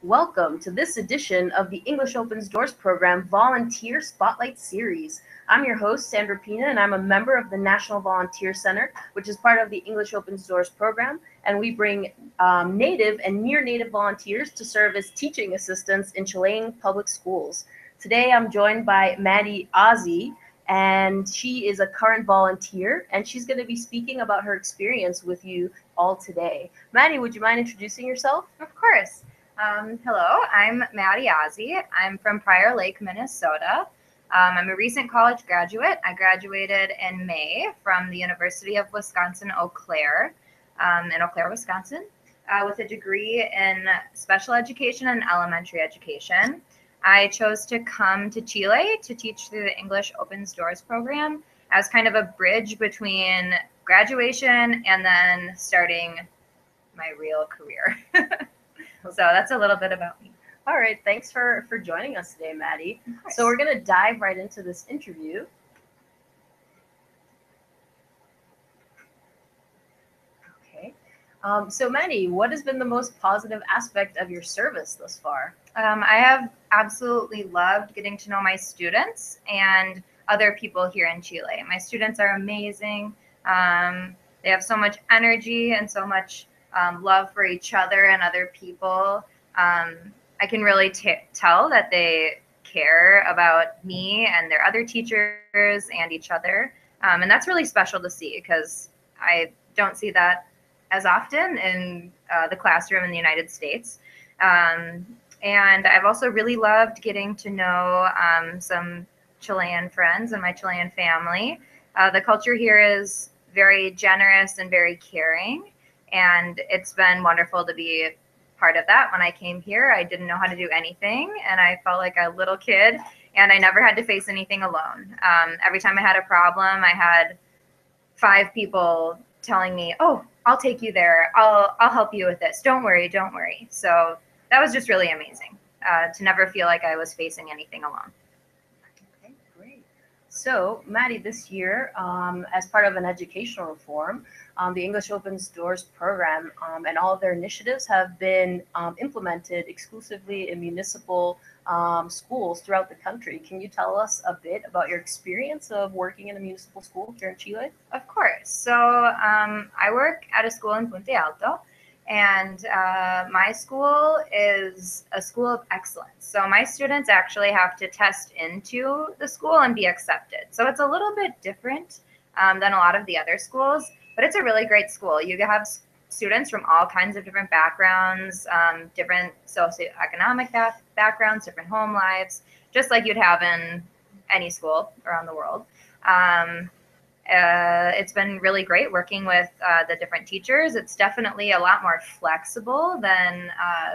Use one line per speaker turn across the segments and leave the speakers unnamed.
Welcome to this edition of the English Opens Doors program Volunteer Spotlight Series. I'm your host, Sandra Pina, and I'm a member of the National Volunteer Center, which is part of the English Opens Doors program, and we bring native and near-native volunteers to serve as teaching assistants in Chilean public schools. Today, I'm joined by Madeline Aase, and she is a current volunteer, and she's going to be speaking about her experience with you all today. Maddie, would you mind introducing yourself?
Of course. Hello, I'm Madeline Aase. I'm from Prior Lake, Minnesota. I'm a recent college graduate. I graduated in May from the University of Wisconsin-Eau Claire in Eau Claire, Wisconsin, with a degree in special education and elementary education. I chose to come to Chile to teach through the English Opens Doors program as kind of a bridge between graduation and then starting my real career. So that's a little bit about me.
All right, thanks for joining us today, Maddie. So we're going to dive right into this interview. Okay. So Maddie, what has been the most positive aspect of your service thus far?
I have absolutely loved getting to know my students and other people here in Chile. My students are amazing. They have so much energy and so much love for each other and other people. I can really tell that they care about me and their other teachers and each other. And that's really special to see because I don't see that as often in the classroom in the United States. And I've also really loved getting to know some Chilean friends and my Chilean family. The culture here is very generous and very caring. And it's been wonderful to be part of that. When I came here, I didn't know how to do anything, and I felt like a little kid, and I never had to face anything alone. Every time I had a problem, I had 5 people telling me, "Oh, I'll take you there. I'll help you with this. Don't worry, don't worry." So that was just really amazing to never feel like I was facing anything alone.
Okay, great. So, Maddie, this year, as part of an educational reform, the English Opens Doors program and all of their initiatives have been implemented exclusively in municipal schools throughout the country. Can you tell us a bit about your experience of working in a municipal school here in Chile?
Of course. So I work at a school in Puente Alto, and my school is a school of excellence. So my students actually have to test into the school and be accepted. So it's a little bit different than a lot of the other schools, but it's a really great school. You have students from all kinds of different backgrounds, different socioeconomic backgrounds, different home lives, just like you'd have in any school around the world. It's been really great working with the different teachers. It's definitely a lot more flexible than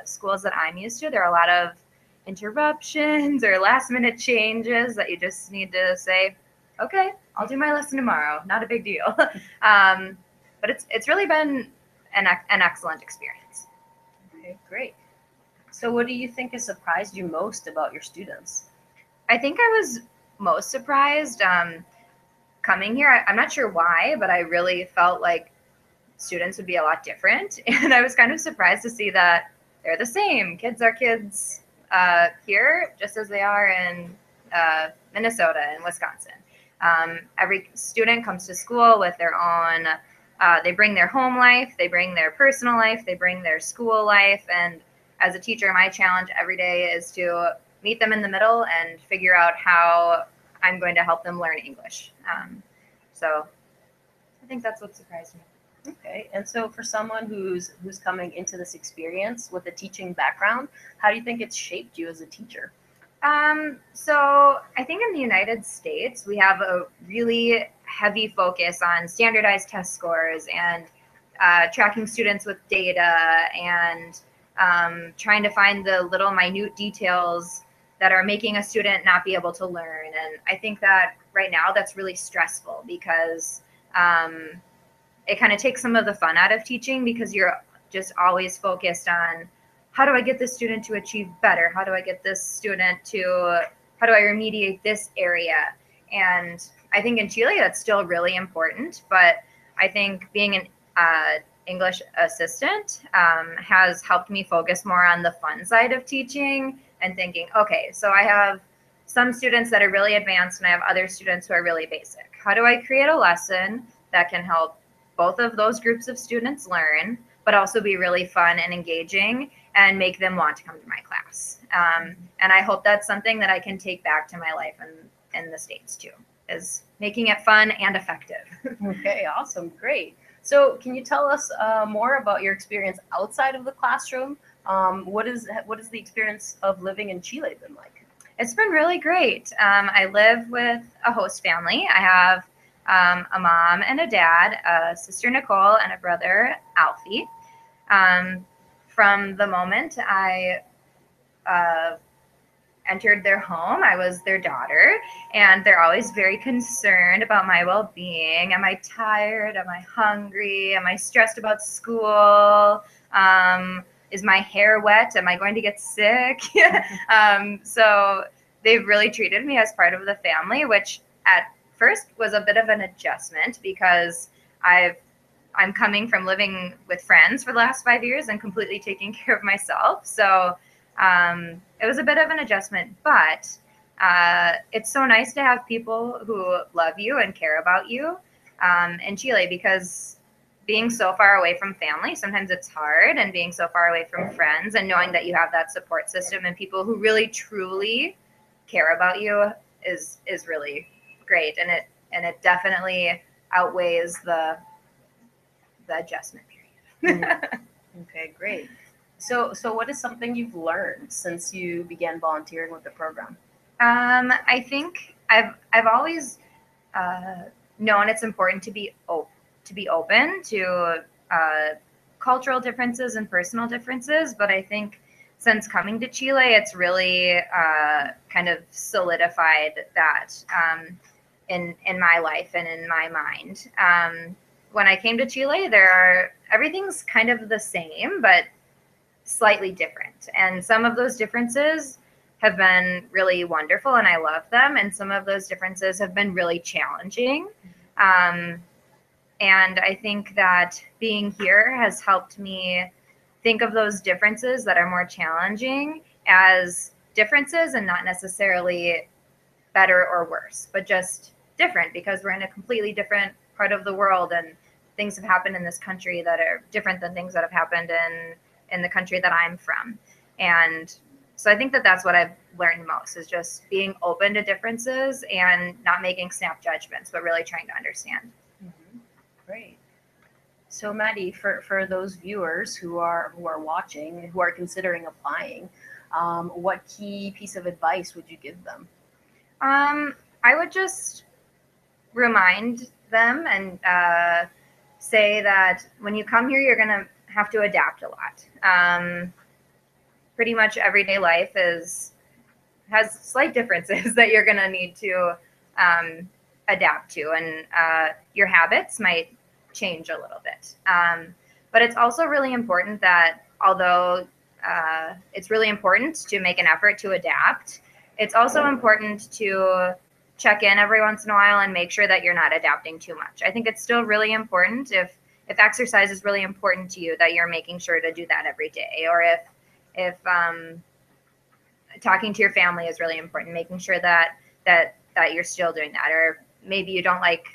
schools that I'm used to. There are a lot of interruptions or last minute changes that you just need to say, okay, I'll do my lesson tomorrow. Not a big deal. But it's really been an excellent experience.
Okay, great. So what do you think has surprised you most about your students?
I think I was most surprised coming here. I'm not sure why, but I really felt like students would be a lot different. And I was kind of surprised to see that they're the same. Kids are kids here just as they are in Minnesota and Wisconsin. Every student comes to school with their own, they bring their home life, they bring their personal life, they bring their school life. And as a teacher, my challenge every day is to meet them in the middle and figure out how I'm going to help them learn English. So I think that's what surprised me.
Okay, and so for someone who's coming into this experience with a teaching background, how do you think it's shaped you as a teacher?
So I think in the United States, we have a really heavy focus on standardized test scores and tracking students with data and trying to find the little minute details that are making a student not be able to learn. And I think that right now that's really stressful because it kind of takes some of the fun out of teaching because you're just always focused on how do I get this student to achieve better? How do I get this student to, how do I remediate this area? And I think in Chile, that's still really important. But I think being English assistant has helped me focus more on the fun side of teaching and thinking, okay, so I have some students that are really advanced and I have other students who are really basic. How do I create a lesson that can help both of those groups of students learn, but also be really fun and engaging and make them want to come to my class? And I hope that's something that I can take back to my life in the States too, is making it fun and effective.
Okay, awesome, great. So can you tell us more about your experience outside of the classroom? What is the experience of living in Chile been like?
It's been really great. I live with a host family. I have a mom and a dad, a sister Nicole, and a brother Alfie. From the moment I entered their home, I was their daughter, and they're always very concerned about my well-being. Am I tired? Am I hungry? Am I stressed about school? Is my hair wet? Am I going to get sick? So they've really treated me as part of the family, which at first was a bit of an adjustment because I'm coming from living with friends for the last 5 years and completely taking care of myself. So it was a bit of an adjustment, but it's so nice to have people who love you and care about you in Chile, because being so far away from family, sometimes it's hard, and being so far away from friends and knowing that you have that support system and people who really truly care about you is really great. And it definitely outweighs the adjustment period.
Okay, great. So what is something you've learned since you began volunteering with the program?
I think I've always known it's important to be open to cultural differences and personal differences, but I think since coming to Chile, it's really kind of solidified that in my life and in my mind. When I came to Chile, everything's kind of the same, but slightly different. And some of those differences have been really wonderful and I love them. And some of those differences have been really challenging. And I think that being here has helped me think of those differences that are more challenging as differences and not necessarily better or worse, but just different, because we're in a completely different part of the world and things have happened in this country that are different than things that have happened in the country that I'm from. And so I think that that's what I've learned most, is just being open to differences and not making snap judgments, but really trying to understand.
Mm-hmm. Great. So Maddie, for those viewers who are watching, who are considering applying, what key piece of advice would you give them?
I would just remind them and say that when you come here, you're going to have to adapt a lot. Pretty much everyday life has slight differences that you're going to need to adapt to, and your habits might change a little bit. But it's also really important that although it's really important to make an effort to adapt, it's also important to check in every once in a while and make sure that you're not adapting too much. I think it's still really important, if exercise is really important to you, that you're making sure to do that every day. Or if talking to your family is really important, making sure that you're still doing that. Or maybe you don't like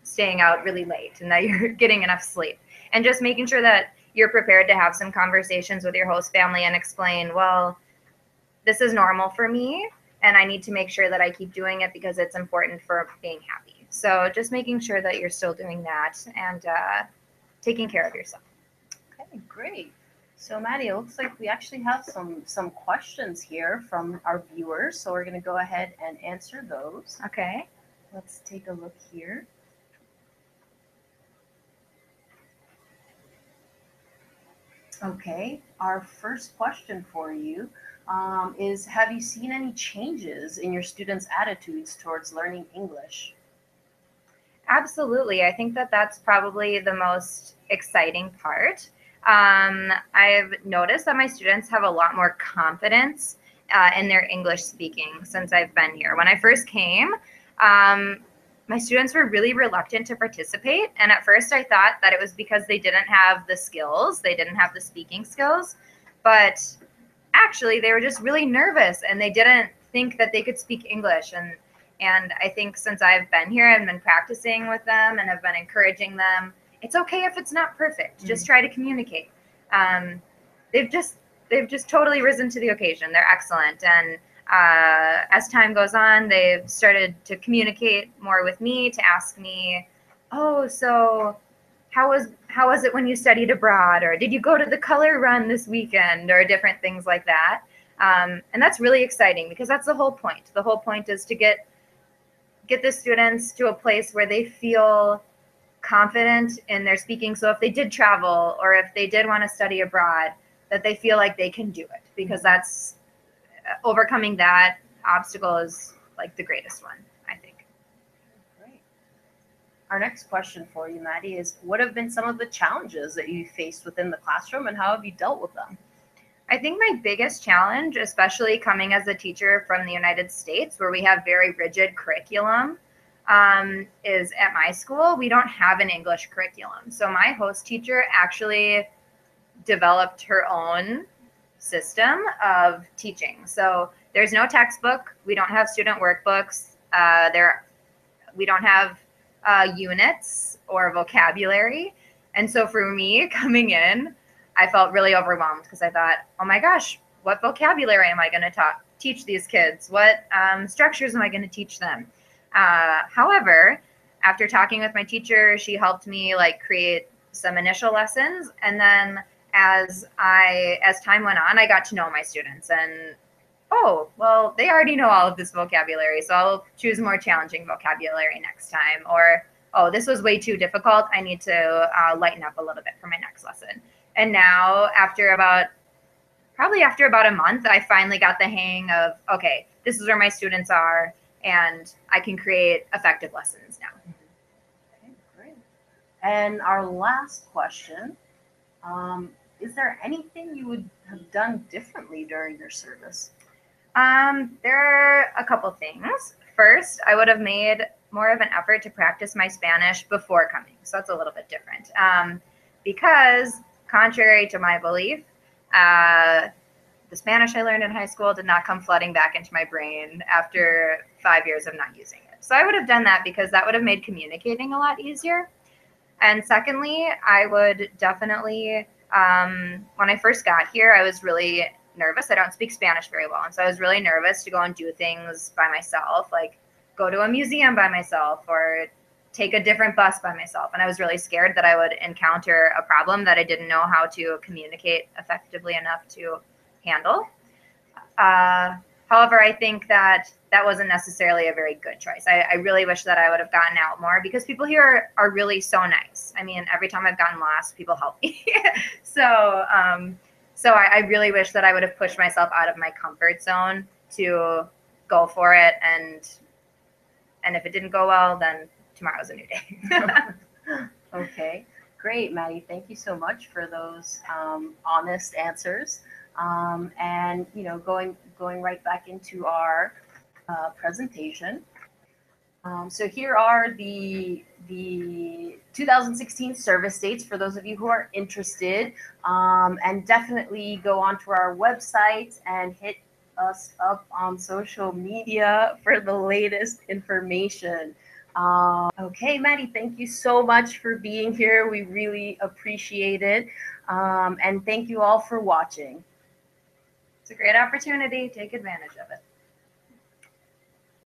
staying out really late and that you're getting enough sleep. And just making sure that you're prepared to have some conversations with your host family and explain, well, this is normal for me, and I need to make sure that I keep doing it because it's important for being happy. So just making sure that you're still doing that and taking care of yourself.
Okay, great. So Maddie, it looks like we actually have some questions here from our viewers. So we're going to go ahead and answer those.
Okay.
Let's take a look here. Okay, our first question for you is, have you seen any changes in your students' attitudes towards learning English?
Absolutely. I think that that's probably the most exciting part. I've noticed that my students have a lot more confidence in their English speaking since I've been here. When I first came, my students were really reluctant to participate. And at first I thought that it was because they didn't have the skills, they didn't have the speaking skills, but actually they were just really nervous and they didn't think that they could speak English. And I think since I've been here and been practicing with them and have been encouraging them, it's okay if it's not perfect. Just try to communicate. They've just totally risen to the occasion. They're excellent. And as time goes on, they've started to communicate more with me, to ask me, oh, so how was it when you studied abroad? Or did you go to the color run this weekend? Or different things like that. And that's really exciting because that's the whole point. The whole point is to get the students to a place where they feel confident in their speaking. So if they did travel or if they did want to study abroad, that they feel like they can do it, because that's overcoming that obstacle is like the greatest one, I think.
Great. Our next question for you, Maddie, is what have been some of the challenges that you faced within the classroom and how have you dealt with them?
I think my biggest challenge, especially coming as a teacher from the United States, where we have very rigid curriculum, is at my school, we don't have an English curriculum. So my host teacher actually developed her own system of teaching. So there's no textbook. We don't have student workbooks. We don't have units or vocabulary. And so for me coming in, I felt really overwhelmed because I thought, oh my gosh, what vocabulary am I going to teach these kids? What structures am I going to teach them? However, after talking with my teacher, she helped me like create some initial lessons. And then as time went on, I got to know my students and, oh, well, they already know all of this vocabulary, so I'll choose more challenging vocabulary next time. Or, oh, this was way too difficult. I need to lighten up a little bit for my next lesson. And now after about a month, I finally got the hang of, okay, this is where my students are and I can create effective lessons now.
Okay, great. And our last question, is there anything you would have done differently during your service?
There are a couple things. First, I would have made more of an effort to practice my Spanish before coming. So that's a little bit different. Because contrary to my belief, the Spanish I learned in high school did not come flooding back into my brain after 5 years of not using it. So I would have done that because that would have made communicating a lot easier. And secondly, I would definitely, when I first got here, I was really nervous. I don't speak Spanish very well. And so I was really nervous to go and do things by myself, like go to a museum by myself or take a different bus by myself. And I was really scared that I would encounter a problem that I didn't know how to communicate effectively enough to handle. However, I think that wasn't necessarily a very good choice. I really wish that I would have gotten out more because people here are really so nice. I mean, every time I've gotten lost, people help me. So I really wish that I would have pushed myself out of my comfort zone to go for it. And if it didn't go well, then tomorrow's a new day.
Okay, great, Maddie. Thank you so much for those honest answers. And going right back into our presentation. So here are the 2016 service dates for those of you who are interested, and definitely go onto our website and hit us up on social media for the latest information. Okay, Maddie, thank you so much for being here. We really appreciate it. And thank you all for watching.
It's a great opportunity. Take advantage of it.